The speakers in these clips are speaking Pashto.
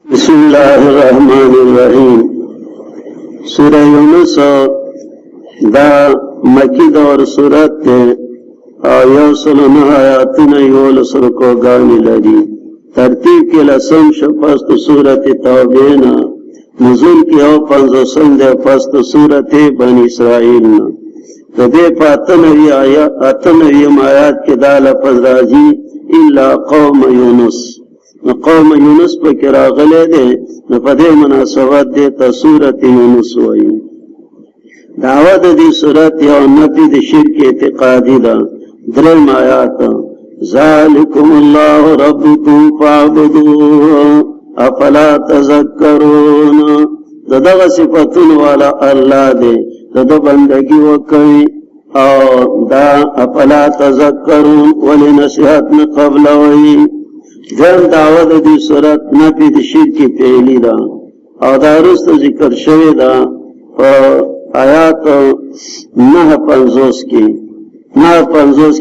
बिस्मिल्लाहिर्रहमानिर्रहीम। सूरह यूनुस दा मक्की दौर सूरत ते आयसलन आयातिन योलसर को गानी लगी। तरतीब के लसम शपस्त सूरत तौबेना नज़ुल की औ पंजोसम दे पस्त सूरत बनी इसराइल न तदे पातनवी आयात के दाल फजराजी इल्ला कौम यूनुस कौम यूनुस पर किरा गले दे न पदे मुनासबत दे सूरत यूनुस वही दावत दी सूरत या उन्नति दी शिरक इतिकादी दा द्रम आयात ज़ालिकुमुल्लाहु रब्बुकुम फ़अब्दूहु अफला तज़क्करून। ददग सिफतुन वाला अल्लाह दे दद बंदगी वकई और दा अफला तज़क्करून वली नसीहत में कबल वही जन दावत दी सूरत नफी दी शिरक की पहली दा और दारुस्त जिक्र शवे दा आयात नह पंजोस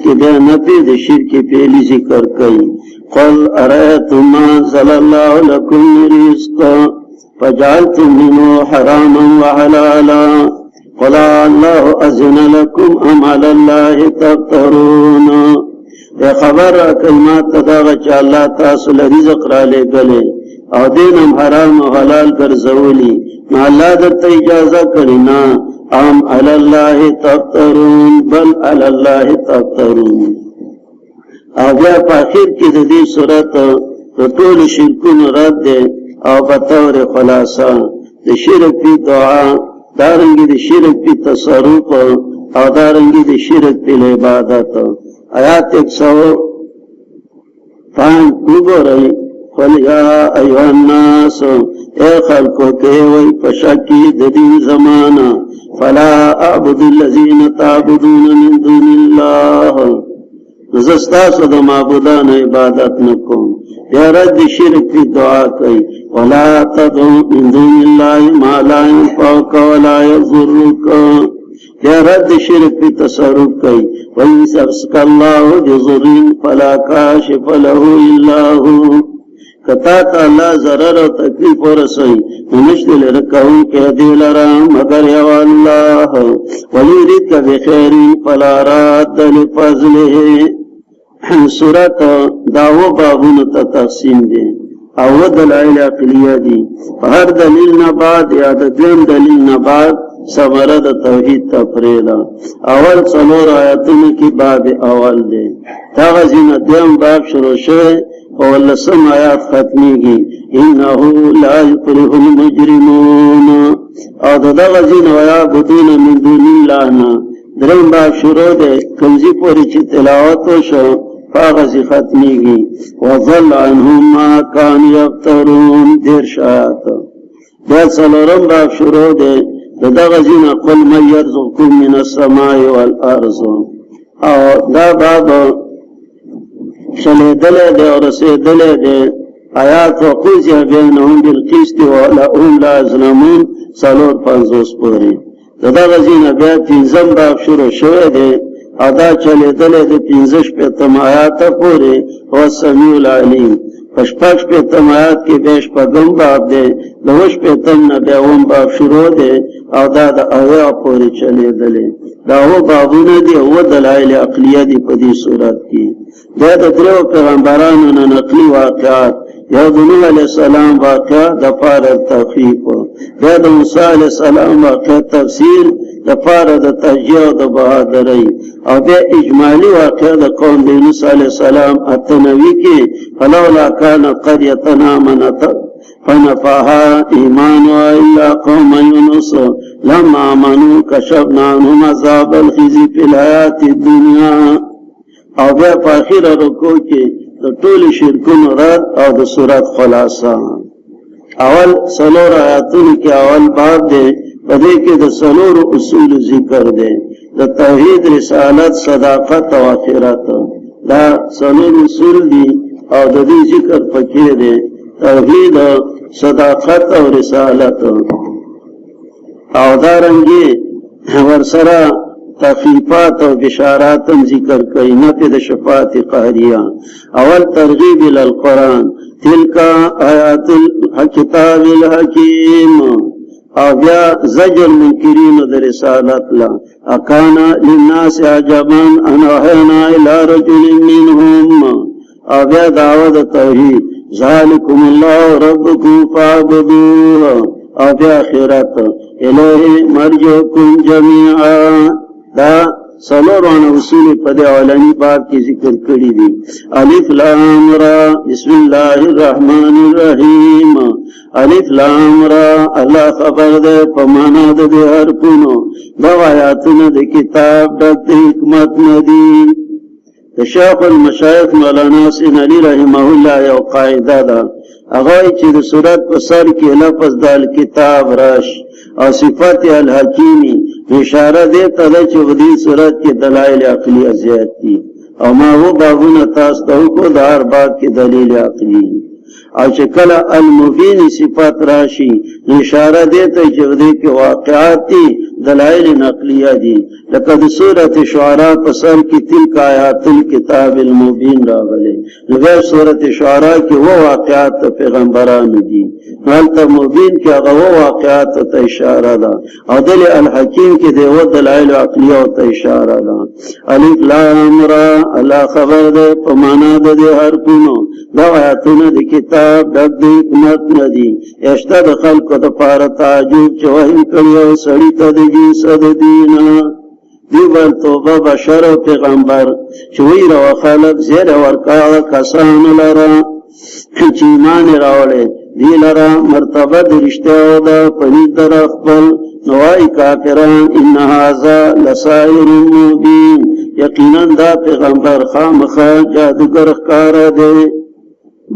की बे नफी दी शिरक की पहली जिक्र कई क़ुल अरअयतुम मा ज़लल्लाहु लकुम रिज़्क़ा फजअलतुम मिन्हु हरामन व हलाला क़ुल अल्लाहु अज़िन लकुम अम अलल्लाहि तफ्तरून। ये खबर कलमात तदागा चा अल्लाह तासुल रिज़्क़ रा ले गले और दीनम हराम और हलाल कर ज़वली ना अल्लाह दत्ता इजाज़ा करिना अम अलल्लाहि तफ्तरून बल अलल्लाहि तफ्तरून। आगे आखिर की ददी सूरत तो टोल शिरकुन रद दे और बतौर खुलासा द शिरक की दुआ दारंगी द शिरक की तसरुफ और दारंगी द शिरक की इबादत। आयात 105 कुबो रही फलिया अय्युहन्नास ए खल्को के वही पशकी ददीन जमाना फला अअबुदुल्लज़ीन ताबुदून मिन दुनिल्लाह नज़स्ता सद माबुदान इबादत न को या रद्द शिरक की दुआ कई वला तदउ मिन दुनिल्लाह मा ला यंफउका वला यज़ुर्रुका या रद्द शिरक की तसरुफ कई वइन सबस्कल्लाहु बिज़ुर्रिन फला काशिफ लहु इल्ला हु कता अल्लाह ज़रर और तकलीफ और रसई मुश्किल रखूं के दिल राम मगर या अल्लाह वलीरिद का बिखैरिन फला राद लिफज़लिहि। सूरत दावो बाबुन तक़सीम दे अव दलाइल अक़लिया दी हर दलील न बाद या दम दलील न बाद समरद तौहीद तफरीदा अवल सलोर आयतुन की बाब अवल दे तागज़िन दम बाब शुरू शे और लसम आयात खत्मी की इन्नहु ला युफ्लिहुल मुजरिमून और ददगज़िन वयाबुदून मिन दुनिल्लाह ना दरम बाब शुरू दे कमजी पूरी ची तिलावत शो कागज़ी खत्मी की वज़ल अन्हुम मा कान यफ्तरून देर शायत दे सलोरम बाब शुरू दे ददगज़िन कुल मन यर्ज़ुकुकुम मिनस समाई वल अर्ज़ और दा बाब चले दले दे और से दले दे आयात वक़ुज़िया बैनहुम बिलक़िस्ति वलहुम ला यज़लमून सलोर पंजोस पूरी ददगज़िन बे तीनज़म बाब शुरू शवे दे अदा चले दले दे 15 पे तमायात पूरे और समीउल अलीम पशपक्ष पे तमायात के बेश पगम बाब दे दोष पे तम न बेवम बाब शुरू दे अदा अया पूरे चले दले दावो बाबू ने दे वो दलाइल अक़लिया दी पदी सूरत की दे द्रो पैगंबरान न नकली वाक़यात या नूह अलैहिस्सलाम वाक़या दफार तौक़ीफ दे मूसा अलैहिस्सलाम वाक़या तफसील दफार तहजिया द बहादुरी और बे इजमाली वाक़या द कौम यूनुस अलैहिस्सलाम अतनवी की फलौला कान क़र्यतन आमनत फनफ़अहा ईमानुहा इल्ला कौम यूनुस लम्मा आमनू कशफ़ना अन्हुम अज़ाबल ख़िज़्य फ़िल हयातिद दुनिया और बे आखिर रुकू के टोल शिरकुन रद और सूरत खुलासा अवल सलोर आयातुन के अवल बाब दे पदे के द सलोर उसूल जिक्र दे द तौहीद रिसालत सदाकत और आखिरत दा सलोर उसूल दी और दी जिक्र फकीर दे तौहीद सदाकत और रिसालत और दारंगी वरसरा तखीफात और बिशारात जिक्र कई नफिद शफात कहरिया अवल तरगीब इलल कुरान तिलका आयातुल الكتاب الحکیم او بیا زجر منکرین در رسالت لا اکانا للناس عجبا ان اوحینا الى رجل منهم او بیا دعوت توحید ذالکم اللہ ربکم فاعبدوه او بیا آخرت الیہ مرجعکم جمیعا دا سلوران اصول پد علمی باب کی ذکر کری دی الف لام را بسم اللہ الرحمن الرحیم الف لام را اللہ خبر دے پمانا دے حرفونو دو آیاتنا دے کتاب دے حکمت ندی شیخ المشایخ مولانا حسین علی رحمه اللہ یو قاعده دا اغای چې د صورت په سر کې لفظ د کتاب راش او صفات الحکیمی اشاره دې ته چې په دې صورت کې دلایل عقلیه زیات دي او ما هو بابونه تاسو ته کو د هر باب کې دلیل عقلی او چې کله المبین صفات راشي اشاره دې ته چې دې کې واقعات دي دلائل نقلیه دي لکه د سورۃ شعراء په سر کې تلک آیات الکتاب المبین راغلي لکه سورۃ شعراء کې و واقعات پیغمبرانو دي حالت مبین کې هغه واقعات ته اشاره ده او دل الحکیم کې دی و دلائل عقلیه ته اشاره ده الف لام را الله خبر ده په معنا د حرفونو دا آیاتونه د کتاب د حکمت ندي اشته د خلقو د پاره تعجب چې وحی کړو سړی ته جنس د دینا دیوال توبه بشر و پیغمبر چوی رو خلق زیر ورکا کسان لرا چی ایمان راوڑے دی لرا مرتبه درشتیو دا پنید در اخبر نوائی کافران انہازا لسائر مبین یقینا دا پیغمبر خامخا جادوگر اخکار دے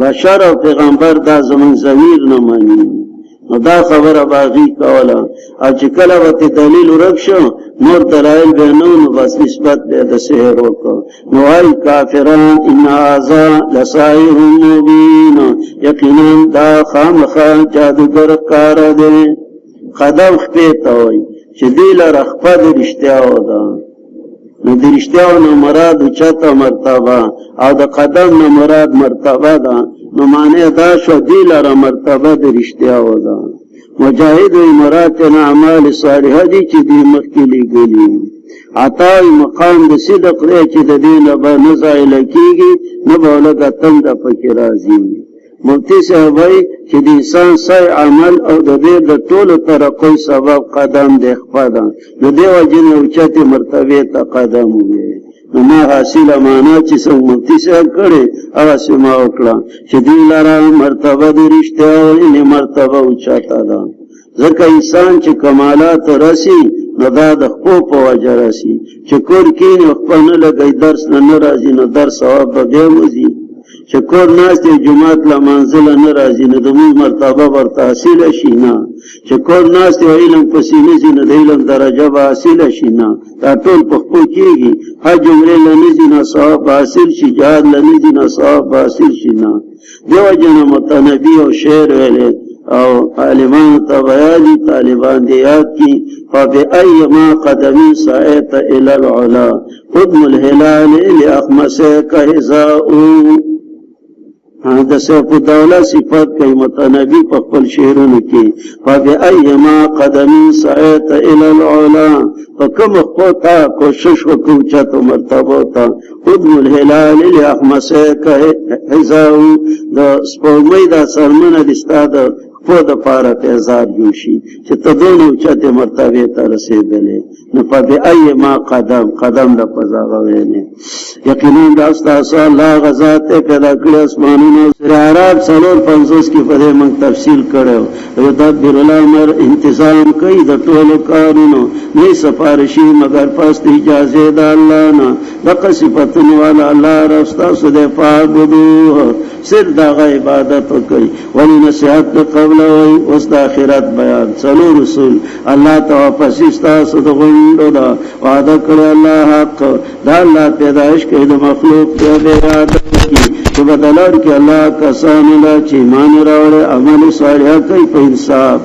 بشر و پیغمبر دا زمن زمیر نمانی نو دا خبر باغی کولا او چې کله وته دلیل ورکشو نور دلایل به نو بس نسبت به د سحر وکړو نو ای کافران ان هذا لسائر مبین یقینا دا خامخا جادوگر کار دی قدم خپته وای چې دیل رخپد رښتیا و دا نو د رښتیا نو مراد چته مرتبه او د قدم نو مراد مرتبه ده نو معنی دا شو دیل را مرتبه د رښتیا و دا مجاهد و مراتنا اعمال صالحه دي چې دی مخکلي ګلی عطا مقام د صدق لري چې د دین به نزایل کیږي نه بولګه تند پکې راځي مفتی صاحب چې د انسان صحیح عمل او د دې د ټولو ترقې سبب قدم د خپدا نو دیو جن اوچته مرتبه ته قدم وي نو ما حاصل معنا چې څو مفتی صاحب کړي او سما وکړه چې دی لاره مرتبه د رښتیا او نه مرتبه اوچته ده ځکه انسان چې کمالات راسي نو دا د خپل په وجه راسي چې کور کې خپل نه لګي درس نه راځي نو درس ثواب به موزي چې کور ناس دی جمعات لمنزل نه راځي نو د موږ مرتبه ورته حاصل شي نه چې کور ناس دی علم پسینه زینه د علم درجه به حاصل شي نه دا ټول په خپل کېږي حج عمره لنی نه ثواب حاصل شي جهاد لنی نه ثواب حاصل شي نه دیو جن متنبی او شعر ویلې او عالمان تبیانی طالبان دیات کی فبأي ما قدمی سائت الى العلا قدم الهلال لأخمسك هزاؤ د سیف الدوله صفات کوي متنبی په خپل شعرونو کې فبأي ما قدمی سعیت الى العلا فکم خطا کوشش وکړو چې ته مرتبه تا قدم الهلال لاحمسک حذاء د سپوږمۍ د سرمنه د استاد په د پاره پیزار جوشي چې ته دونو چته مرتبه ته رسیدلې نو فبأي ما قدم د پزاغه ویني یقینا د استاد الله غزاد پیدا کړ اسمانونو عرب سلور 50 کې په دې من تفصیل کړو یدبر الامر انتظام کوي د ټولو کارونو نه سفارشي مگر پس اجازه د الله نه د صفاتونو والا الله رستا سده فعبدوه سر دا عبادت کوي ولې نصيحت قبل اوس د اخرت بیان څلور رسول الله ته واپس استاسو د غوندو دا وعده کړی الله حق دا الله پیدائش کوي د مخلوق ته اراده کوي چې بدلار کې الله کسان لا چې ایمان راوړي عمل صالح کوي په انصاف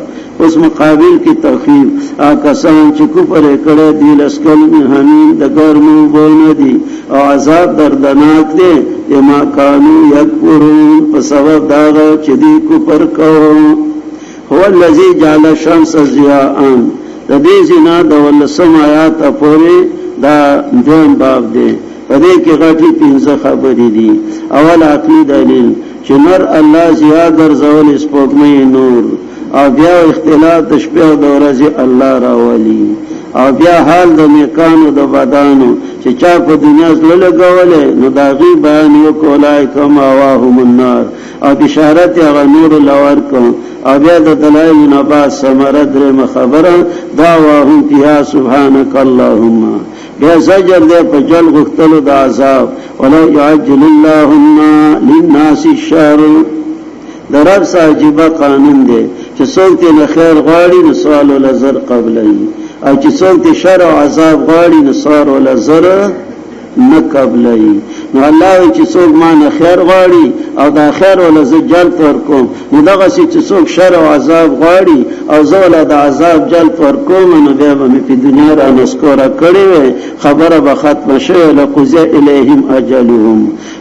اس مقابل کی تخفیف آکسان چې کفر کړه دی لسکل حمیم د ګرمو بونه دی او عذاب دردناک دی بما كانوا یکفرون په سبب داغه چې دی کفر کوي هو الذي جعل الشمس ضیاء د دې زنا د ولسم آیات پورې دا دویم باب دی په دې کې غټي پنځه خبرې دي اول عقلی دلیل چې نور الله ضیاء ګرځول سپوږمۍ نور او بیا اختلاف د شپې او د ورځې الله راولي او بیا حال د میکانو د بدانو چې چا په دنیا زړه لګولې نو دا غي بیان یو کولای کما واهم النار او بشارت هغه نور لور کو او بیا د دلایل نبات ثمره درې خبره دا واهم فيها سبحانك اللهم بیا زجر دې په جل غختلو د عذاب ولو يعجل اللهم للناس الشر درب ساجبه قانون دی چې څوک ته خیر غواړي نو سوال ول زر قبلای او چې څوک ته شر او عذاب غواړي نو سوال ول زر نه قبلای نو الله چې څوک ما نه خیر غواړي او دا خیر ول زر جلب ورکوم نو دغه چې څوک شر او عذاب غواړي او زول د عذاب جلب ورکوم نو بیا به په دنیا را نسکوره کړي خبره به ختم شي لقضى الیهم اجلهم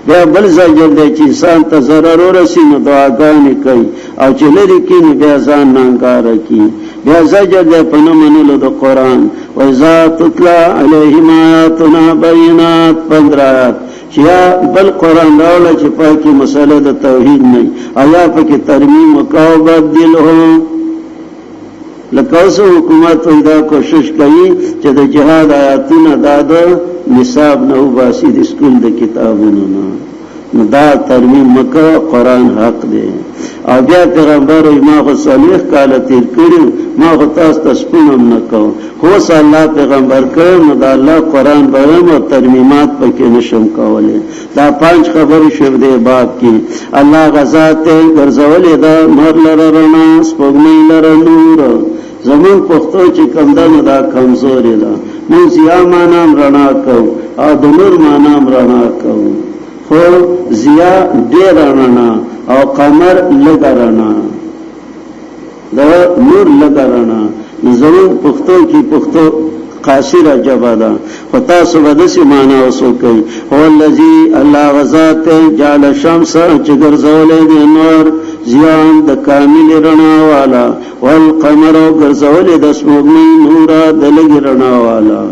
بیا بل زجر دی چې انسان ته ضرر ورسي نو دعاګانې کوي او چې لري کې نو بیا ځان نانګاره کوي بیا زجر دی په منلو د قرآن وإذا تتلى عليهم آياتنا بينات 15 آیات چې بل قرآن راوړل چې پاکي مسله د توحید نه آیا پکې ترمیم وکاو بدل هو لکه اوس حکومت دا کوشش کوي چې د جهاد آیاتونه د نصاب نه وباسي د سکول د کتابونو نه دا ترمیم مکه قرآن حق دی او بیا پیغمبر ما خو صالح کاله تیر کړو ما خو تاسو ته سپینم نکو خو الله پیغمبر کړو نو دا الله قرآن بیان او ترمیمات پکې نشم کولای دا 5 خبرې شو دی باب کې الله غزا ته ګرځولې دا مر لره رڼا سپوږمۍ لره نور زمون پښتو چې کمدانو دا کمزوري ده مو ضیا مانام رڼا کو او د نور مانام رڼا کو خو ضیا ډېر رڼا او قمر لږه رڼا دا نور لږه رڼا زمون پښتو کې پښتو قاصره جبادا خطا سبدسي معنا وسو کوي هو الذي الله غزات جعل الشمس چې ګرځولې د نور زیان د کامل رڼا والا والقمر ګرځولې د سپوږمۍ نور د لږ رڼا والا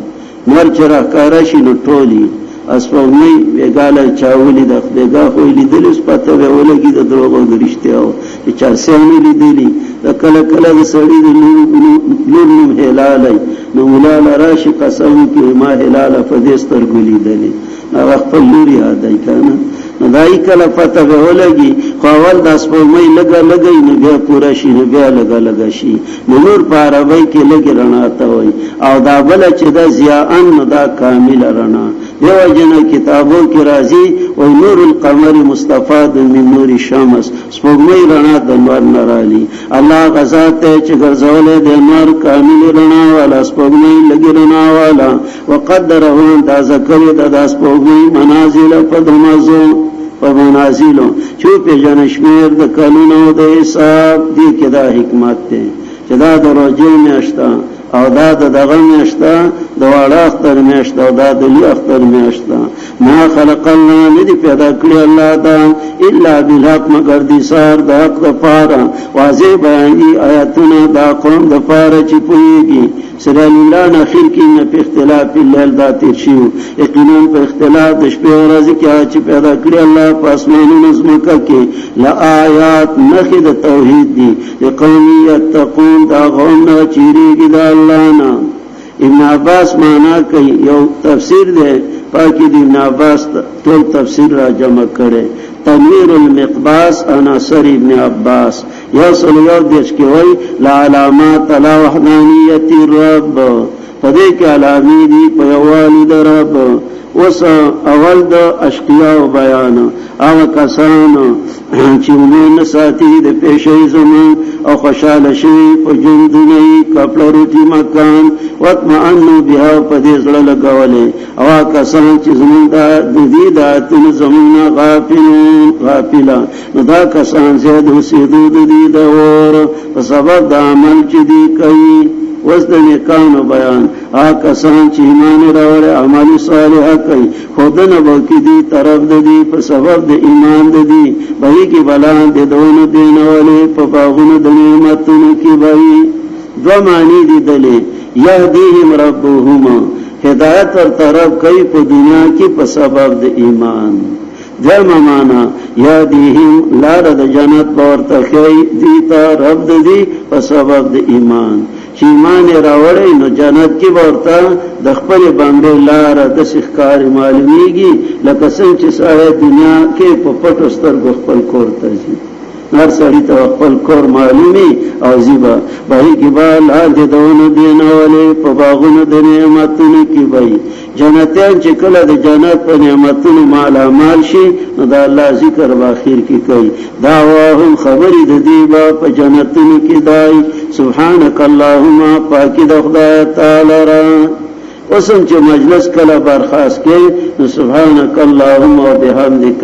نور چې راکاره شي نو ټولي اسپوږمۍ وګاله چاولې د خدایګه خو لیدل سپته ولګي د دروغو درشتیاو چې چا سیمه لیدلی د کله کله د سړی د نور هلالای نو مولا راشي قسم کې ما هلال فدستر ګلی دلی هغه خپل لوري یادای کنه نو دای کله پته ولګي خو اول د اسپوږمۍ لګي نو بیا پورا شي نو بیا لګا شي نور په عربی کې لګي رڼا ته وای او دا بل چې د ضیاءن دا کامل رڼا دیو جن کتابوں کی راضی و نور القمر مستفاد من نور الشمس سپوږمۍ رڼا د نور نرالی الله غزا ته چې ګرځولې د نور کامل رڼا والا سپوږمۍ لګي رڼا والا وقدره دا ذکر د سپوږمۍ منازل په دمازو په منازلو چې په جن شمیر د کلونو د حساب دی کې دا حکمت ده چې دا د روزي میاشتا او دا دغه میاشتا د واړه اختر میاشتا او دا د لوی اختر میاشتا ما خلقنا ندی پیدا کړی الله دا الا بالحق مگر دي سار د حق د پاره واضح بیانې آیاتونه دا قوم د پاره چې پويږي سره الله اخر کې نه په اختلاف الليل دا تیر شي یقینا په اختلاف د شپې او ورځې کې چې پیدا کړی الله په اسمانونو زمکه کې لا آیات نخې د توحید دي لقوم یتقون دا قوم نه چیرېږي د الله نه ابن عباس معنا کوي یو تفسیر دی پاکی دی ابن عباس ټول تفسیر را جمع کړي تنویر المقباس عناصر ابن عباس یو سلویو دیش کی وی لعلامات علا وحدانیت الرب پدې کې علامی دي په یووالي د رب. اوس اول د اشقیاء بیان او کسان چې موږ ساتي د پیشې زمون او خوشاله شي په ژوندونی کپړه روټي مکان واطمئنوا بها په دې زړه لګولې او کسان چې زمون د دې داتن زمون غافلا نو دا کسان زیاد وسیدو د دې د اور په سبب د عمل چې دی کوي. وس د نیکانو بیان کسان چې ایمان راوړي عمل صالح کوي خودنه وکي دي طرف د دې په سبب د ایمان د دې بهي کې بلان د دونه دینولې په باغونو د نعمتونو کې بهي دو معنی دي دلې يهديهم ربهم هدایت ور طرف کوي په دنیا کې په سبب د ایمان. درم معنا يهديهم لار د جنت ورته کوي دي ته رب د دې په سبب د ایمان. چې ایمان راوړی نو جنت کې ورته د خپل باندې لار د شخکار معلومیږي لکه څنګه چې سړی دنیا کې په پټو سترګو خپل کور ته ځي. هر سړی ته خپل کور معلومي او زیبا بهي کې با لار دې دونه دینولې په باغونو د نعمتونو کې وي. جنتیان چې کله د جنت په نعمتونو مال شي نو د الله ذکر په اخر کې کوي دعواهم خبرې د دې په جنتونو کې دای سبحانك اللهم پاکی د خدای تعالی را. اوسم چې مجلس کله برخاست کې نو سبحانك اللهم وبحمدك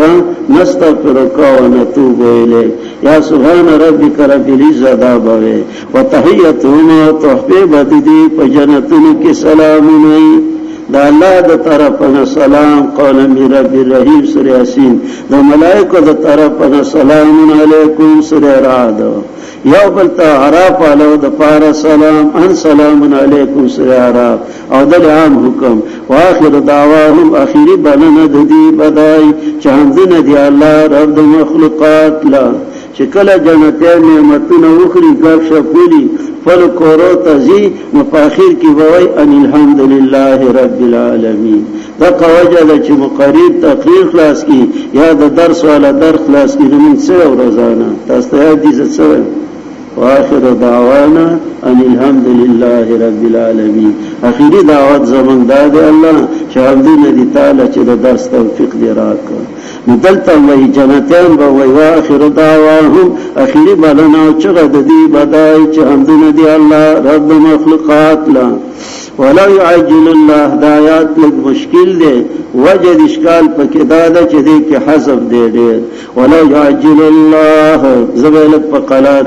نستغفرك ونتوب الیک یا سبحان ربک رب العزت دابوي وتحیتهم تحفه بدی په جنتونو کې سلامونه دا الله د طرفنا سلام قول من رب الرحیم سورہ یاسین د ملائکه د طرفنا سلام علیکم سورہ رعد یو بل ته عراف علیو د پار سلام ان سلام علیکم سورہ عراف او د عام حکم واخر دعواهم اخیری بلنه د دې بدای چاندنه دی الله رب د مخلوقات لا چې کله جنتیان نعمتونه وخري ګر شپولي فل کورو تزي مفاخر کی وای ان الحمدلله رب العالمین. دا قواجه چې مقرر تقریر خلاص کی یا د درس والا در خلاص کی من سره روزانه تاسو ته دې څه واخر دعوانا ان الحمدلله رب العالمین. اخیری دعوت زمون دا دی الله چې حمدونه دي تعالی چې د درس توفیق دی راکړه. مدلته وی جنتیان به وی واخر دعواهم اخیری بلنا چغه د دې بدای چې حمدونه دي الله رب مخلوقات لا. ولو يعجل الله دایات لږ مشکل دی وجد اشکال پکې دا ده چې دې کې حذف دی ډېر. ولو يعجل الله زبلت فقلار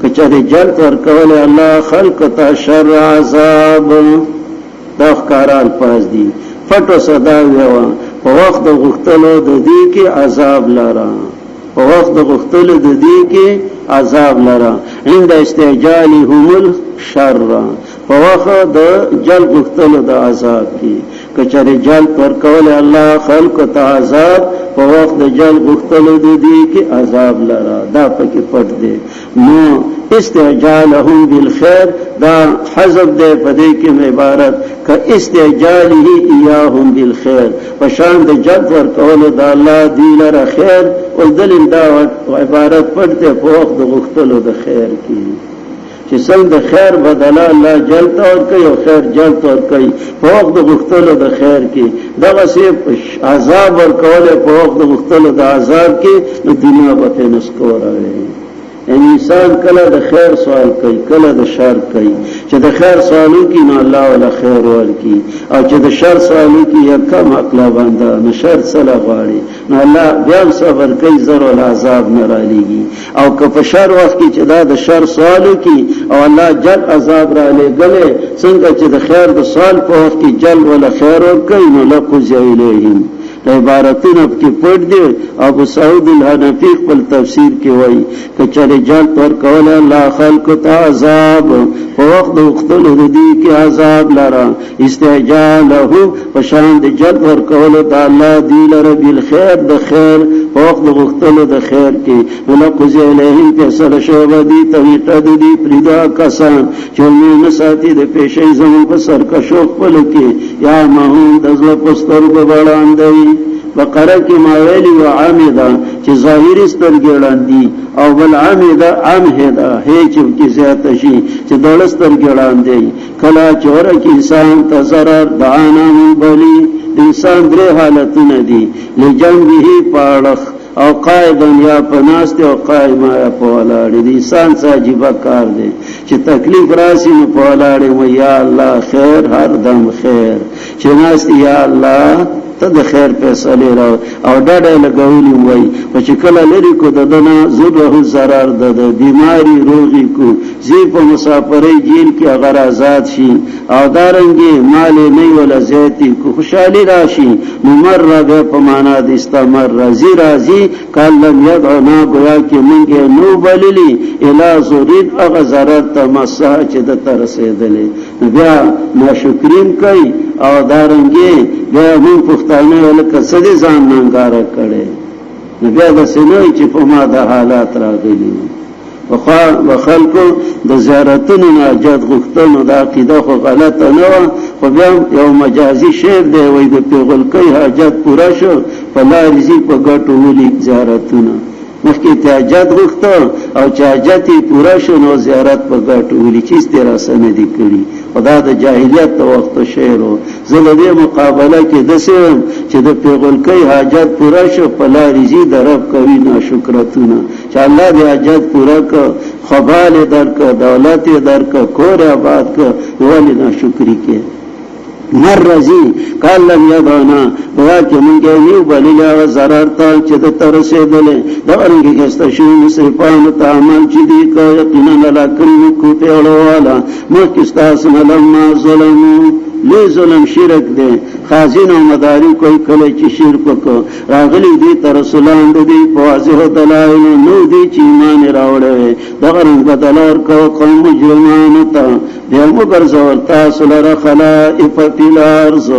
کچره جلت ورکول الله خلق ته شر عذاب دا ښکارال پاس دي فټو صدا ویوا په وخت د غختلو د دې کې عذاب لرا په وخت د غختلو د دې کې عذاب لرا عند استعجالهم الشر په وخت د جل غختلو د عذاب کې کچره جل پر کول الله خلق ته عذاب په وخت د جل غختلو د دې کې عذاب لرا دا پکې پټ دی. نو استعجالهم بالخير دا حذف دے پدې کې عبارت ک استعجاله ایاهم بالخير پشان د جد ور کول د الله دی لره خیر او دلیل دا عبارت پټه په وخت د غختلو د خیر کې چې څنګه د خیر بدله الله جلت اور کوي او خیر جلت اور کوي په وخت د غختلو د خیر کې دا وسې عذاب ور کول په وخت د غختلو د عذاب کې د دنیا په نسکو راوي. انسان کله د خیر سوال کوي کله د شر کوي چې د خیر سوالو کې نو الله ولا خیر ورکي او چې د شر سوالو کې یو کم عقل باندې نو شر سره غواړي نو الله بیا صبر کوي زر ول عذاب نه راليږي او که په شر وخت کې چې دا د شر سوالو کې او الله جل عذاب را لګلې څنګه چې د خیر د سوال په وخت کې جل ولا خیر ورکي نو لقض الیهم عبارتونه کې پټ دي. ابو سعود الحنفی په تفسیر کې وایي کچره جل پر کول الله خلق ته عذاب په وخت د وختلو د دې کې عذاب لرا استعجاله پشان د جل پر کول د الله دی لره بالخير د خیر په وخت د وختلو د خیر کې ولقض الیهم فیصله شوه دي طریقه دي پریدا کسان چې موږ ساتي د پیشې زمو په سر کا شوق پل کې یا ماهم د زړه پستر په وړاندې بقره کې ما ویلي و عامده چې ظاهري سترګې وړاندې او بل عامده عامده هي چې زیاته شي چې دول سترګې وړاندې کله چې ورکه انسان ته ضرر دعانا من بلی انسان درې حالتونه دي لجنبه پاړخ او قائدن یا پناست او قائما یا پولاړي دي انسان ساجيبه کار دي چې تکلیف راسي نو پولاړي و یا الله خیر هر دم خیر چې ناست یا الله ته د خیر فیصله راو او ډاډه لګولې وای چې کله لري کو ددنه زوده zarar د بیماری روغي کو زی په مسافرۍ جیل کې اگر آزاد شي او دارنګي مال نه ولا زیاتی کو خوشالي راشي نو مر به په معنا د استمر راضي کلم یدعنا گویا کې مونږه نو بللی الی زورین اغه zarar تمسا چې د تر رسیدلې بیا ناشکرین کوي او دارنګي بیا مون پښتانه ولکه سدي ځان ننګاره کړي نو بیا د سینوي چې په ما د حالات راغلي وخلکو د زیارتونو ناجات غوښتنو د عقیده خو غلطه نه و خو بیا یو مجازي شعر دی وای د پیغل کوي حاجت پورا شو په لارې په ګټو ولي زیارتونه مخکې حاجت غوښته او چې حاجت پورا شو نو زیارت په ګټو ولي چې استراسه دي کړی خدا د جاهلیت د وخت شعر زه د دې مقابله کې د سیم چې د پیغل کوي حاجت پورا شو په لارې د رب کوي ناشکرتونه چې الله دې حاجت پورا ک خبال درک دولت درک کور آباد ک ولی ناشکری کې مر رضی کلم یدانا بیا چې مونږه نیو بللی zarar ته چې د تر رسیدلې دا ورنګي کېسته شو مصرفان ته عمل چې دی کو یقینا لا کړو کو په اړوالا مکستاس لما ظلمو لوی ظلم شرک دی خازن او مداری کوئی کله چې شرک وکړ راغلی دی تر رسولان دی په واضح دلایل نو دی چې ایمان راوړل دغه رنګ بدلار کو قوم مجرمان ته بیا وګرځول تاسو لره خلائف فی الارض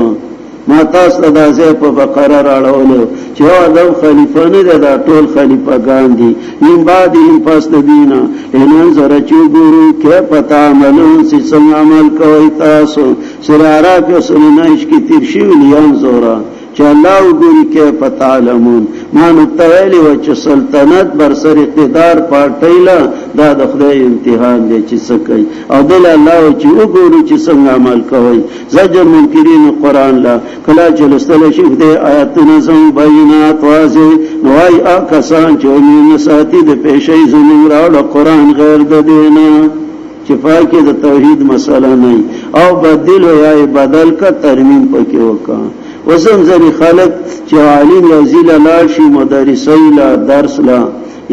ما تاسو د ځای په بقره راړولو چې آدم خلیفہ نه دا ټول خلیفګان دي من بعد هم پس د دینه ان زره چې ګورو کې پتا عملون چې څنګه عمل کوي تاسو سرارا په سننایش کې تیر شي لیان زورا چې الله وګوري کې پتا علمون ما نتویلی و چې سلطنت بر سر اقتدار پارټیلا دا د خدای امتحان دی چې څه کوي او دل الله چې وګوري چې څنګه عمل کوي زجر منکرین قران لا کلا چې لستل شي د آیاتونو زم بینات واضح نوای کسان چې موږ ساتي د پېښې زموږ راو قران غیر د دینه چې فاکه د توحید مسله نه او بدل یا بدل کا ترمیم پکې وکا وسم زری خلق چې عالم یزیل لاشي مدرسای لا درس لا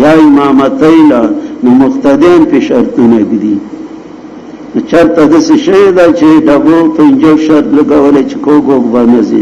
یا امامتای لا نو مقتدیان په شرطونه دي چرته د شی دا چې دغه په انجل شرط لګول چې کوګو باندې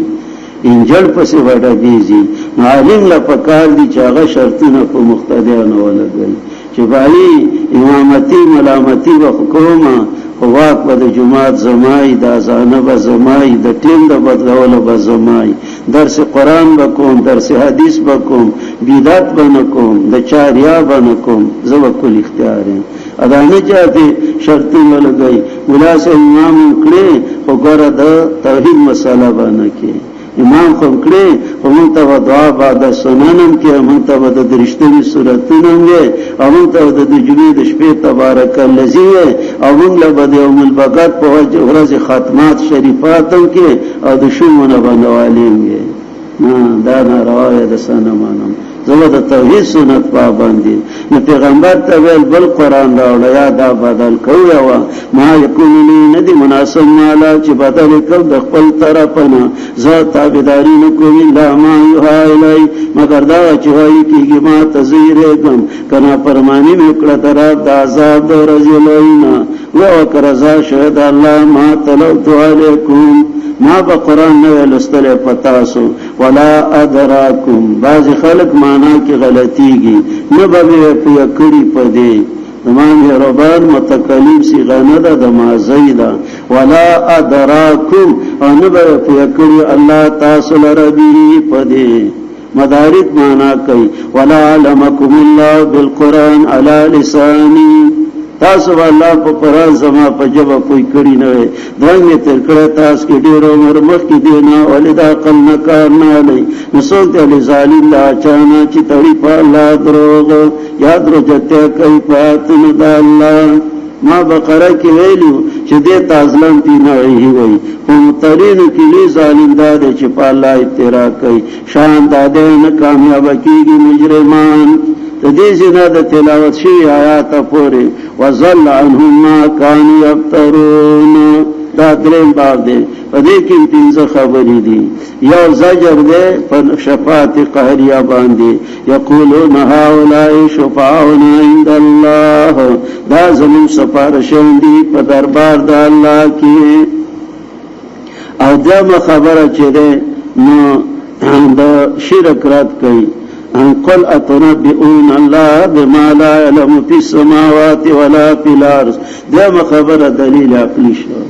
انجل پسې وډه دیږي عالم لا پکار دي چې هغه شرطونه په مقتدیانو ولګي چې بای امامتی ملامتی و حکومت خواک با دا جماعت زمائی دا ازانه با زمائی دا ٹیم دا بدلول با زمائی درس قرآن بکوم درس حدیث بکوم بیدات بنکوم دا چاریا بنکوم زو کل اختیاریم ادانه چاہتے شرطی لگئی ملا سے امام اکڑے خوگره دا توحید مسئلہ بنکی امام خو کړي او مونږ ته دعا بعد سننم کې مونږ ته د درشتنی سورتونم وي او مونږ ته د جمعې د شپې تبارک الذی او مونږ له بده یوم البقات په ورځ ختمات شریفاتم کې او د شومونه باندې وي دا نه راوي د سنمانم زما د توحید سنت پابندي نو پیغمبر ته ویل بل قران راوړ یا دا بدل کوي وا ما یکون لی ندی مناسب مالا چې بدل کړ د خپل طرفنا زه تابعداري نه کوم لا ما یها الی مگر دا چې وایي کیږي ما تزیرګم کنا فرمانی وکړه طرف د عذاب د رجلینا و کرزا شهد الله ما تلوت علیکم ما با قرآن نوے لستل پتاسو ولا ادراکم بعض خلق مانا کی غلطی گی نبا بے پیکڑی پدے امام ربان متکلم سی غنده دما زیدا ولا ادراکم نبا بے پیکڑی اللہ تاسل ربی پدے مدارک مانا کئی ولا علمکم اللہ بالقرآن علی لسانی تاسو الله په پراز زما په جبه کوئی کړی نه وي دوی تر کړه تاسو کې ډیر عمر مخ کې دینا ولدا قل نه کار نه لې نسوک دې ظالم لا چانا چې تړي په الله دروغ یاد روجته کوي پاتن د الله ما بقره کې ویلو چې دې تازلم تی نه وي په مترین کې لې ظالم دار چې په الله افترا کوي شان دادې نه کامیاب کیږي مجرمان دې زنه د تلاوت شي آیات پورې وظل عنهم ما كانوا يفترون دا دریم باب دی په دې کې پنځه خبرې دي یو زجر دی په شفاعت قهریا باندې یقولون هؤلاء شفاعنا عند الله دا زمون سفارشون دي په دربار د الله کې او دغه خبره چې ده نو د شرک رات کوي قل اتنبئون الله بما لا يعلم في السماوات ولا في الارض دغه خبره دلیل عقلی شو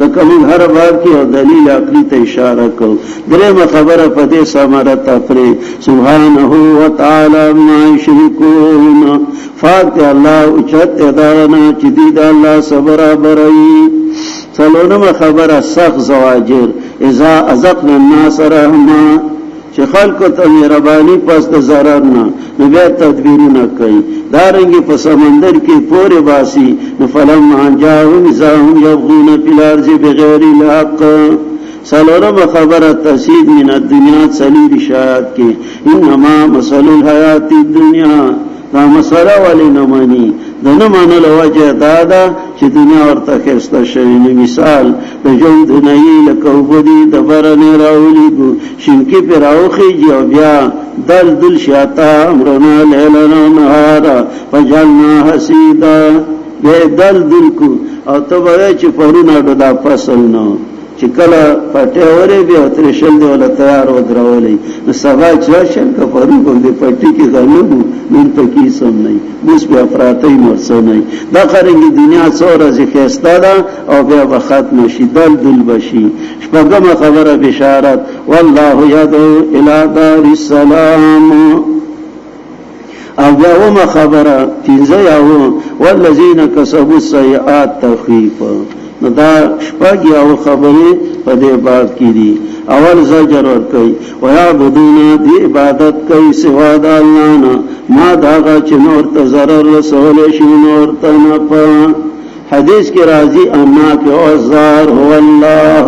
لکه هر باب کې او دلیل عقلی ته اشاره کو درېمه خبره په دې سماره تفری سبحانه وتعالى ما یشركون فات الله او چت ادانا چې دې د الله صبر برئی څلورمه خبره سخت زواجر اذا ازقنا الناس رحمه چې خلکو ته مهرباني پس د zarar نه نو بیا تدبیرونه کوي دارنګي په سمندر کې پورې باسي نو فلما جاءهم زاهم يبغون في الارض بغیر الحق سلورم خبره تسید من الدنيا سلید شاعت کې انما مثل الحیات الدنیا دا مسله ولی نمانی دنه منلو وجه دادا چې دنیا ورته خسته شوی نو مثال د ژوند دنیي لکه وبدي د برنه راولېګو شینکی پر راوخی جو بیا دل شاتا امرنا لیلنا نهارا فجلنا حسیدا به دل کو او ته وای چې پرونه دا فصل نو چې کله پټه اورې بیا تر شل دی ولا تیار و درولې نو سبا چې شل کا پرو باندې پټي کې غلبو نن پکې سم نه بس بیا پراتې مرسه نه دا خرنګي دنیا څوره ځخستا ده او بیا به ختم شي دل بشي شپږمه خبره بشارت والله يدعو الى دار السلام او بیاوما خبره تینزه یاو والذین کسبوا السیئات تخفیفا نو دا شپږ یاو خبره په دې باب کې دي اول زجر ور کوي ويعبدون دی عبادت کوي سوا د الله نه ما داغه چې نور ته zarar رسول شي نور ته نه په حدیث کې راځي اما کې اوزار هو الله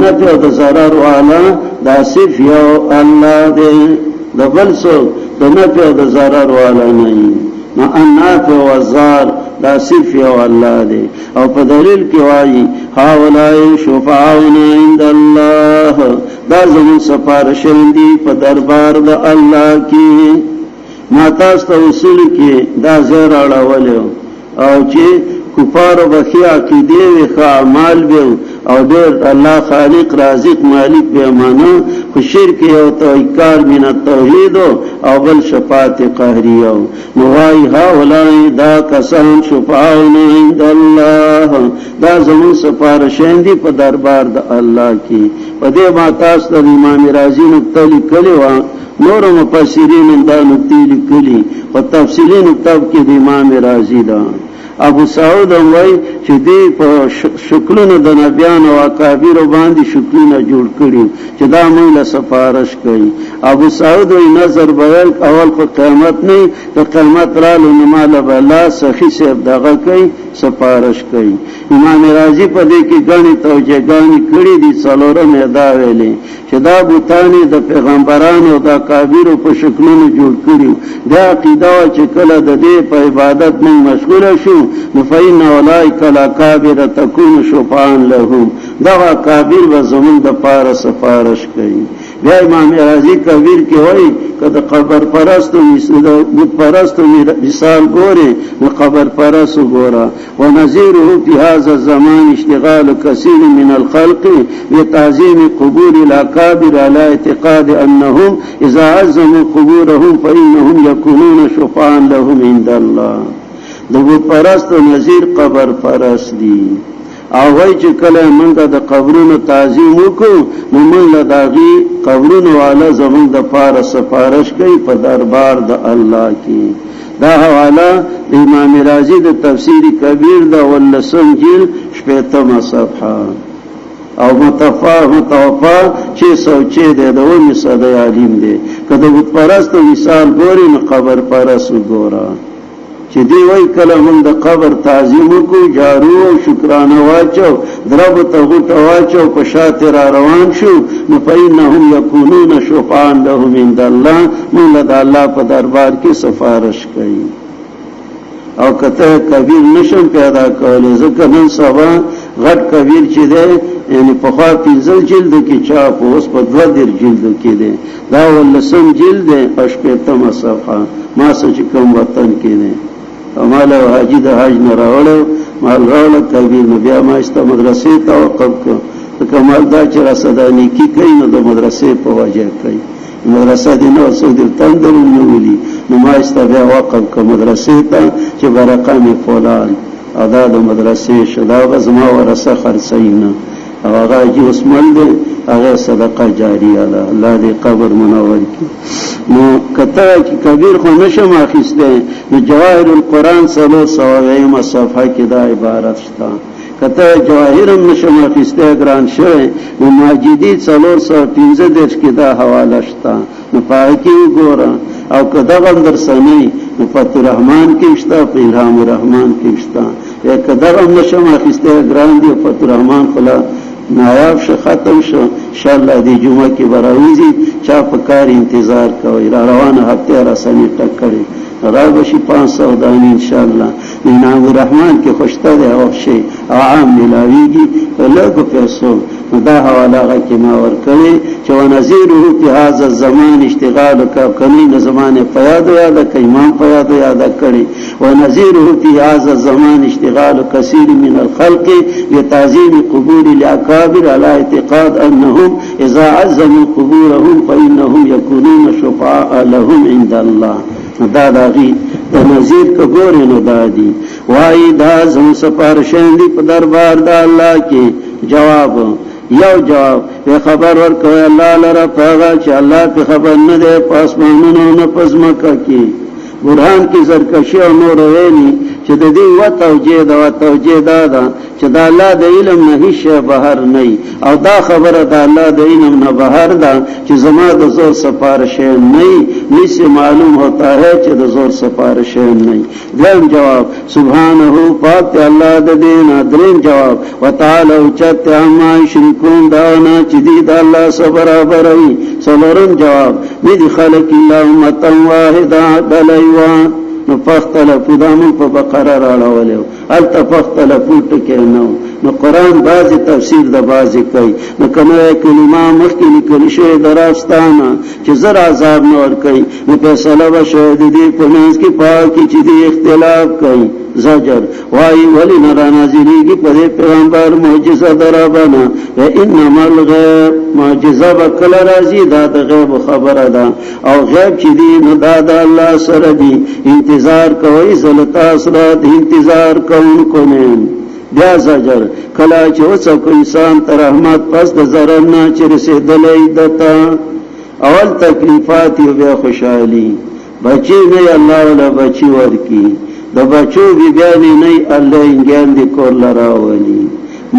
نه ته د zarar والا دا صرف یو الله دی د بل څه د نفع د zarar والا نه نو النافع والضار دا صرف یو الله دی او په دلیل کې وایي هاولای شفاعنا عند الله دا زمون سفارشون دي په دربار د الله کې ما تاسو ته اصول کې دا زیر اړول او چې کفار وبخي عقیده وی اعمال به او ډېر الله خالق رازق مالک به معنا خو شرک او توکل من التوحید او بل شفاعت قهریه نوای هؤلاء دا کسان شفاعنا عند الله دا زمون سفارشین دي په دربار د الله کې په دې ما تاسو د امام رازی نقطه لیکلی و نور مفسرین دا نقطه لیکلی په تفصیلی نقطه کې د امام رازی دا ابو سعود وای چې دې په شکلونو د نبیان او اکابر باندې شکلونه جوړ کړي چې دا موږ له سفارش کوي ابو سعود وای نظر بیان اول په قیامت نه د قیامت را لنماله بلا سخی صاحب دغه کوي سفارش کوي امام رازی په دې کې غني توجهګانی کړي دي څلورم ادا ویلي چې دا بوتانی د پیغمبرانو او د اکابر په شکلونو جوړ کړي دا عقیده چې کله د دې په عبادت نه مشغول شو نفین اولئک الاکابر تکون شفاعا لهم دا اکابر و زمون د پاره سفارش کوي بیا امام رازی کبیر کې وایي کله قبر پرستو بت پرستو مثال ګوري نو قبر پرستو ګورا ونذيره في هذا الزمان اشتغال كثير من الخلق بتعظيم قبور الاكابر على اعتقاد انهم اذا عظموا قبورهم فانهم يكونون شفاعا لهم عند الله دغه پرست نظیر قبر پرست دی او وای چې کله موږ د قبرونو تعظیم وکړو نو موږ له داغي قبرونو والا زمون د پاره سفارش کوي په دربار د الله کې دا حواله امام رازی د تفسیر کبیر دا ولسم جیل شپیتم صفحه او متوفا 606 ده دومی صدی علیم ده که دا بود پرست مثال گوری نا قبر پرست گورا چې دی وای کله موږ د قبر تعظیم کو جارو او شکرانه واچو درب ته غټ واچو په شاته را روان شو نو فإنهم يكونون شفعاء لهم عند الله موږ د الله په دربار کې سفارش کوي او کته کبیر نشم پیدا کولې ځکه نن سبا غټ کبیر چې دی یعنی په خوا 15 جلد کې چاپ اوس په 2 جلد کې دی دا ولسم جلد اشپیتم صفحه ما سچ کوم وطن کې دی امال حاجی د حج نه راوړو مال راوړ کبیر نو بیا ما است مدرسې توقف کو کمال دا چې رسدانی کی کوي نو د مدرسې په وجه کوي مدرسې دې نو څو دې تندر نو ولي نو ما است بیا وقف کو مدرسې ته چې برقامي فلان ادا د مدرسې شدا غزما ورسه خرڅینا او هغه چې عثمان دې هغه صدقه جاریه ده الله دې قبر منور کړي نو کته چې کبیر خو نشم اخیسته نو جواهر القرآن 300 صفحه کې دا عبارت شته کته جواهرم نشم اخیسته ګران شوی نو ماجدی 315 کې دا حواله شته نو پای کې وګوره او کدا غندر سنی نو فتح الرحمن کې شته پیغام الرحمن کې شته یا کدا غم نشم اخیسته ګران دی فتح الرحمن خلا نایاب شو ختم شو انشاءاللہ دی جمعہ کی براویزی چا پکار انتظار کوئی را روان ہفتے رسانی ٹکڑی را بشی 500 دانی انشاءاللہ انعام الرحمن کی خوشتا دے اوشی عام ملاویگی لگو پیسو دا حوالا غا کی ماور کرے چو نظیرو پی حاضر زمان اشتغال کا کنین زمان پیادو یادا که امام پیادو یادا کرے ونظیرو پی حاضر زمان اشتغال کثیر من الخلق بتعظیم قبور الاکابر على اعتقاد انهم اذا عزموا قبورهم فانهم يكونون شفعاء لهم عند الله دا داغی دا نظیر کبوری نو دادی وائی دا زم سپارشن دی پا دربار دا اللہ کی جواب یو جواب وی خبر ورکوی اللہ لرا پاگا چی اللہ پی خبر ندے پاس مانونو نپزمکا کی برحان کی زرکشی و نور ویلی چې د دې وتوجه دا چې دا الله د علم نه هیڅ بهر نه او دا خبره د الله د علم نه بهر ده چې زما د زور سفارش نه نيسه معلوم ہوتا ہے چې د زور سفارش نه دیم جواب سبحانه پاک الله د دین دریم جواب وتعالى چت ما شرکون دا نه چې دې د الله سره برابر وي څلورم جواب دې خلق الله امه واحده دلایوا نو فختلفو دامون پا بقره راڑاولیو التا فختلفو تکی نو قرآن بازی تفسیر دا بازی کئی نو کنوی کلمہ مخی لکلشوی دراستانا چی زر عذاب نور کئی نو پیسالہ بشوید دی پنانس کی پاکی چی دی اختلاف کئی زجر وائی ولی نرانازلی کی پدے پیغمبر معجزہ درابانا و انما الغیب معجزہ بکل رازی دا غیب خبر دا او غیب چی دی نو دا اللہ سر دی انتظار کوئی زلطا صلات انتظار کون کنین بیا زجر کلا چوچا کو انسان ترحمت پس دا ضررنا چرسی دلی دتا اول تکلیفاتی و بیا خوشحالی بچی نئی اللہ والا بچی ورکی دا بچو بی بیانی نئی اللہ انگیان دی کور لراولی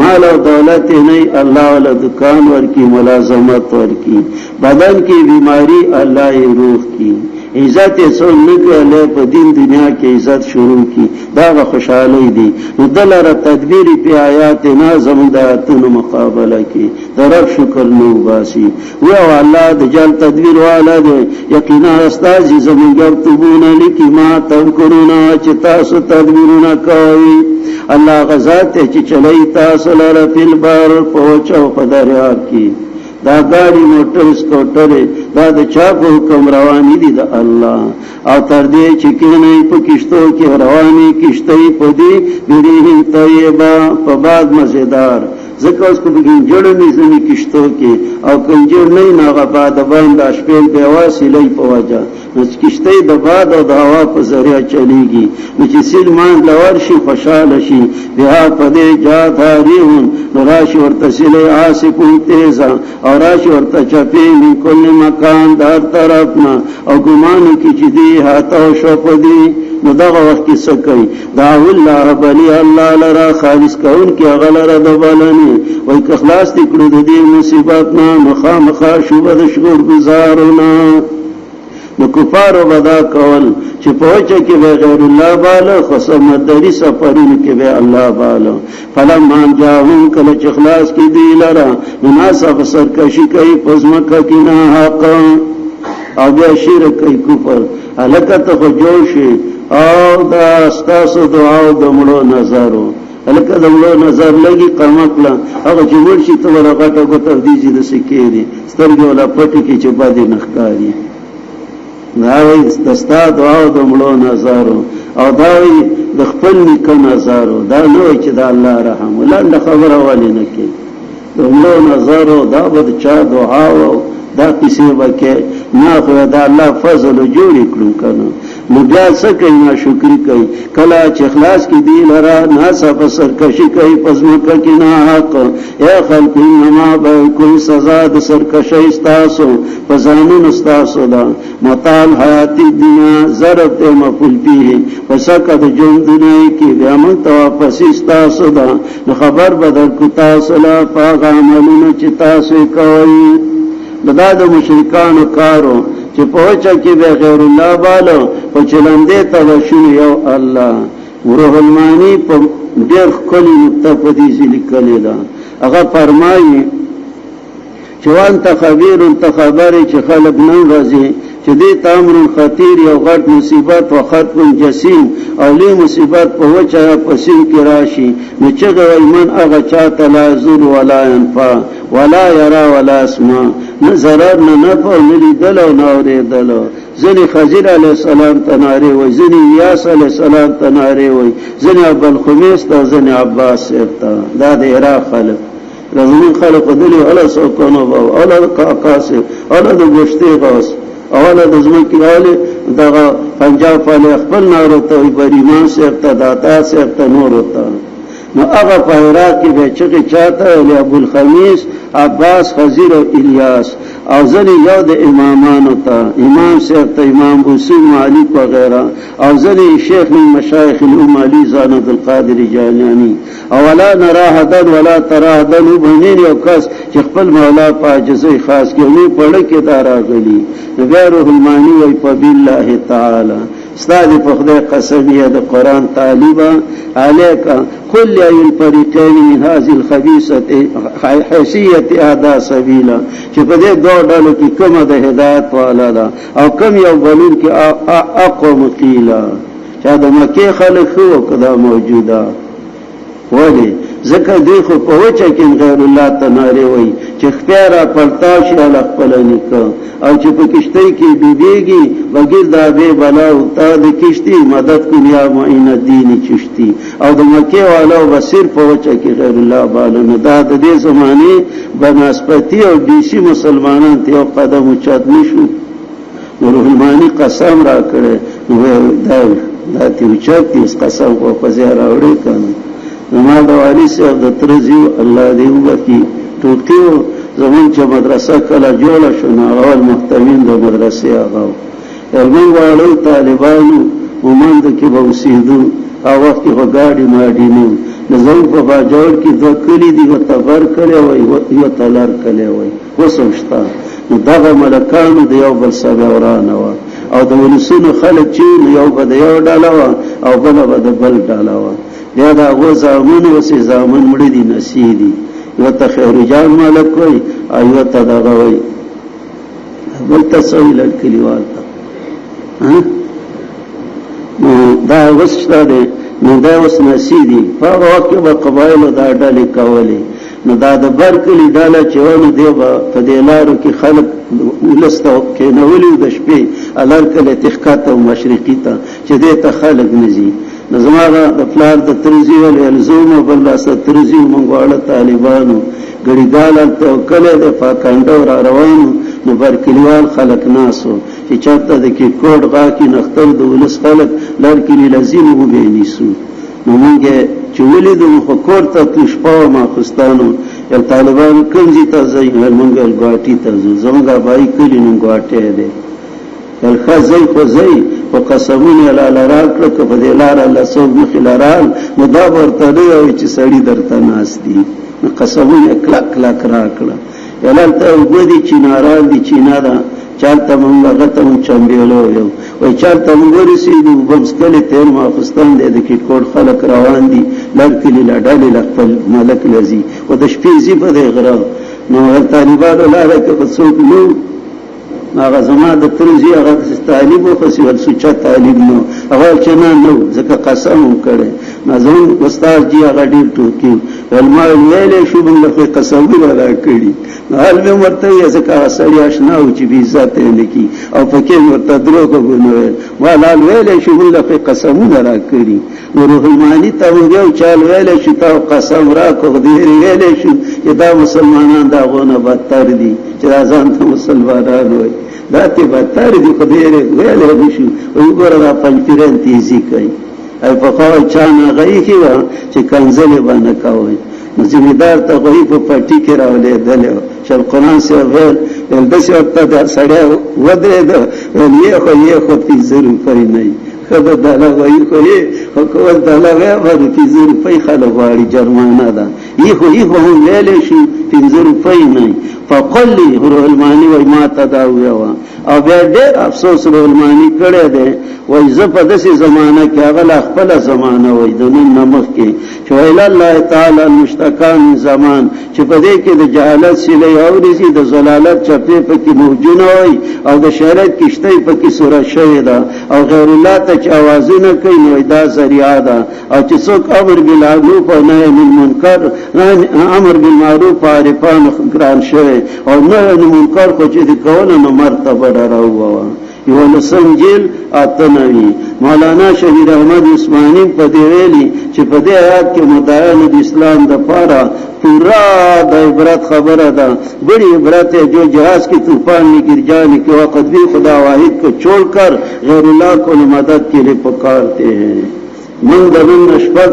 مال و دولت نئی اللہ والا دکان ورکی ملازمت ورکی بدن کی بیماری اللہ روح کی عزت سول نکو علیہ پا دین دنیا کی عزت شروع کی داغ خوشحالی دی نو دلر تدبیری پی آیات نازم دایتون مقابلہ کی در رب شکر نو باسی ویو اللہ دجال تدبیر والا دے یقینا استازی زمین گفتبون لکی ما تذکرونا چتاسو تدبیرونا کوئی اللہ غزات چی چلی تاسو لر فی البار پوچو پدریار کی دا گاڑی موٹر سکوٹر دا دا چاپ حکم روانی دی دا اللہ او تردے چکنی پا کشتو کی روانی کشتی پا دی بریہن طیبا پا بعد مزیدار ذکر اس کو بگین جڑنی زمی کشتو کی او کنجر نئی ناغا بعد باند اشپیل بیواسی لئی پا وجہ نچ کشتی دا بعد او دا ہوا پا ذریعہ چلی گی نچی سلمان لورشی خوشحالشی بیا پا دے جات ہاریہن نراشی ورتسلی آسکون تیزا اور راشی ورتا چپی من کل مکان دار طرفنا او گمانو کی چی دی ہاتا و شپ دی نو دغه وخت کې څه کوي دعوا الله بلی الله لرا خالص کون کې هغه لرا د بلنې وای که خلاص دې کړو د دې مصیبت نه مخامخا شوبه د شکر گزارونه نو کفار ودا کول چې پوهچه کې به غیر الله بالا خصمدري سفرونو کې به الله بالا فلما جاءهم کله چې خلاص کې دی لرا مناسب سرکشي کوي پزمکه کې نه حق او بیا شرک کوي کفر الکته خو جوشي او دا استاسو دعا او د مړو نظرو الکه د مړو نظر لګي قمقلا هغه چې ورشي ته ورغټه کوته دي د سکيري سترګې ولا پټي کې چې باندې نخکاری داوی دستا دعا د مړو نظرو او داوی د خپل نیکه نظرو دا نوې چې د الله رحم ولنده خبره والی نه کې د مړو نظرو دا به چا دعا او دا کیسه وکي نه خو دا الله فضل جوړ کړو کنه نو بیا څه کوي ناشکری کوي کله چې اخلاص کې دی لرا ناسب سرکشي کوي پزمکه کې نه حق یا خلق انما به کوئی سزا د سرکشي استاسو فزانون استاسو دا مطال حیاتی دنیا ضرب ته مفعول به وسکه د جون دنیا کې بیا من واپس استاسو دا خبر بدل کو تاسو لا پاغ عملونه چې تاسو کوي دا د مشرکانو کارو چې پوهچا کې به غیر الله بالو او چلندې توشن یو الله روح المانی په ډېر کلی متفدی لیکل دا هغه فرمایي چې وانت خبير خبر چې خلق نه راځي چې دې تامر خطیر یو غټ مصیبت او ختم جسیم او له مصیبت په وچا پسین کې راشي نو چې ایمان هغه چاته لا زور ولا ينفع ولا يرى ولا اسمع نه zarar نه نفع نه لیدل او نه اوریدل ځنی خضر علی السلام تناری وای ځنی یاس علی السلام تناری وای ځنی ابو الخمیس ته ځنی عباس افتا دا د عراق خلق رزمین خلق دلی علی سکونو او علی قاقاس علی د گشتي غاس اوله د زمکی حاله دغه پنجاب فال خپل نارو ته بریمان افتا داتا افتا نور ته نو هغه په عراق کې به چې چاته علی ابو الخمیس عباس خضر او الیاس او ځنی یو د امامانو ته امام صاحب ته امام حسین مالک وغیرہ او ځنی شیخ من مشایخ الام علی زان عبد القادر جیلانی او ولا نرى حدن ولا ترى حدن وبنين یو کس چې خپل مولا په عجزه خاص کې نو پړ کې دارا غلی غیر المانی وی په بالله تعالی استاد په خدای قسمیه د قران طالبا الیکا كل اي الفريقين من هذه الخبيثه حيثيه ادا سبيلا چې په دې دوه ډلو کې کومه د هدایت والا ده او کوم یو بلون کې اقوم قيلا چې د مکه خلک خو کدا موجوده وله ذکر دی خو په وچه کې غیر الله تعالی وای چې خپاره پړتاو شي له خپل نیکه او چې په کشته کې ډوبېږي وګیر دا به بلا او تا د کشتي مدد کوي یا معین الدین چشتي او د مکه والو بصیر په وچه کې غیر الله باندې نه دا د دې زمانه بنسبتي او دیشي مسلمانان ته یو قدم اوچت نشو روح المانی قسم را کړي دا تی اوچت دې قسم کو په ځای راوړي کنه نما د والی صاحب د ترزیو الله دې وکي ټوټیو زمون چې مدرسه کله جوړه شو نو اول محتوین د مدرسې هغه علمي والو طالبانو ومند کې به وسیدو او وخت په گاډي ماډي نو زمون په باجوړ کې دوه کلی دی او تبر کړي وای یو تلار کړي وای وسوشتا نو دغه ملکانو د یو بل سره ورانه و او د ولسونو خلک چې یو بد یو ډاله او بل بل ډاله بیا دا غو زامن وسې زامن مړي دي نسیدي یو ته خیرجان مالک وي ایو ته دا وي بل تسویل کلیوال ها نو دا وسته دي نو دا وس نسیدي په واقع په قبایل دا ډلې کولې نو دا د برکلی ډاله چېونه دی په دې لارو کې خلک ولستو کې نو ولې د شپې الار کله تخکات او مشرقي ته چې دې ته خلک نزي زماره د فلار د ترزی ول الزوم بل لاس ترزی مونږواله طالبانو غړیګال ته کله د فاکانډو را روانو نو برکلیوال خلق ناسو چې چاته د کې کوډ غا کې نختر د ولس خلق لار کې لازم وو به نیسو نو مونږه چولې د مخ کوړ ته تشپاو ما خستانو یل طالبان کنځي ته ځي مونږه ګاټي ته زمونږه بای کلی نو ګاټه ده الخزي خزي و قسمونه لاله راکړه که په دې لاره الله څوک مخې لرال نو دا ورته نه وایي چې سړي درته ناست دي قسمونه کلک کلک راکړه یلالته اوبه دي چیناران دي چینا ده چالته مونږ هغه ته مونږ چمبیلو یو وایي چالته مونږ ورسېدو اوبه څښلې تېل ماخوستن دی د کټکوټ خلک روان دي لر کلي له ډلې له خپل ملک له ځي و د شپې ځي په دې غره نو هغه طالبانو لاره کې به څوک نو هغه زما د ترزي هغه طالب و خو ول سوچا طالب نو هغه چې نه نو ځکه قسم هم کړي نازون استاد جی هغه ډیر ټوکی ولما ویلې شو بل له قسم ولا کړي حال به مرته یې ځکه سړی آشنا او چې عزت نه کی او پکې ورته درو کوونه ولا ویلې شو بل له قسم ولا کړي نو روح المانی ته یو چال ویلې شو تا قسم را کو دې ویلې شو چې دا مسلمانان دا غونه بدتر دي چې ځان ته مسلمانان وي دا ته بدتر دي خدای ویلې شو وګوره دا پنځپیران تیزی کوي ای په خوا چانه غي کی و چې کنځلې باندې کاوي نو ځمیدار ته غي په پټي کې راولې دلې چې قرآن سي ویل د څه ته سړی ودرې ده یې خو 30 روپۍ نه خبر داله وایي خو یې حکومت داله وایي 30 روپۍ خلک غواړي جرمانه ده یې خو هم ویلې شي 30 روپۍ نه فقل لي روح المانی وای ما تداوی وا او بیا ډېر افسوس روح المانی کړی دی وای زه په داسې زمانہ کې هغه خپل زمانہ وای د نن نمخ کې چې ویل الله تعالی المشتکان زمان چې په دې کې د جهالت سلی او رزي د زلالت چپې پکې موجود وای او د شریعت کشته پکې سوره شوی ده او غیر الله ته چې اوازونه کوي نو دا ذریعہ ده او چې څوک امر بالمعروف او نهی عن المنکر امر بالمعروف عارفان ګران شوی او نهی عن المنکر خو چې د کول نو مرتبه راووا یو لسم جیل اتنوی مولانا شهید احمد عثمانی په دی ویلي چې په دې آیات کې مدعیان د اسلام د پاره پورا د عبرت خبره ده بڑی عبرت ہے جو جہاز کی طوفان میں گر جانے کے وقت بھی خدا واحد کو چھوڑ کر غیر اللہ کو مدد کے لیے پکارتے ہیں من دلن شپږ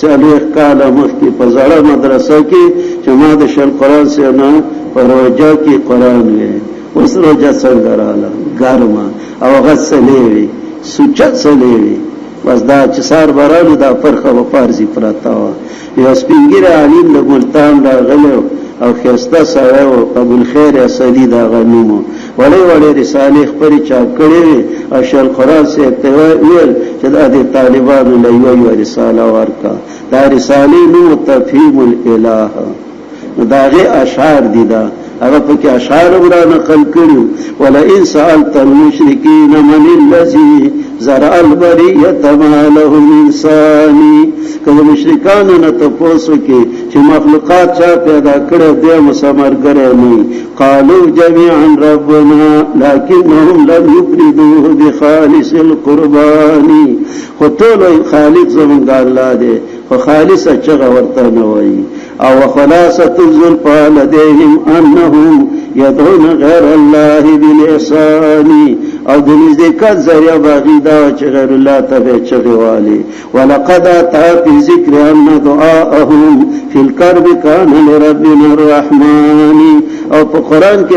سالیخ کاله مخکې په زړه مدرسه کې چې ما د شل قرآن سے نه پر روجا کې قرآن وی اوس روجا څنګه رااله ګرمه او غسلې وی سوچت سلې وی بس دا چې سار برالو دا فرخه و فارزي پراته و یو سپینګر عالم د ملتان دا غلو او خسته سره او ابو الخير اسدی دا غنیمو وړي رساله خبري چاپ کړي او شل قرآن سے ویل چې د طالبانو له یو رساله ورکا دا رساله نو تفهیم الاله داغه اشعار دي دا هغه پکې اشعار ورا نقل کړو ولا ان سالت المشرکین من الذی زرع البریه ما له انسانی کله مشرکانو نه تاسو کې چې مخلوقات چا پیدا کړو د مسمرګره نه قالوا جميعا ربنا لكنهم لم يفردوه بخالص القربان خطول خالق زمونږ الله دی خو خالص چغه ورته نه وایي او خلاصة الزلفى لديهم أنهم يدعون غير الله بالإحسان او دنزدکت ذریعہ باغیدا وچه غیر اللہ تبع چغوالی ولقد آتا فی ذکر ان دعاءهم فی الكرب کان لربنا الرحمن او پا قرآن کی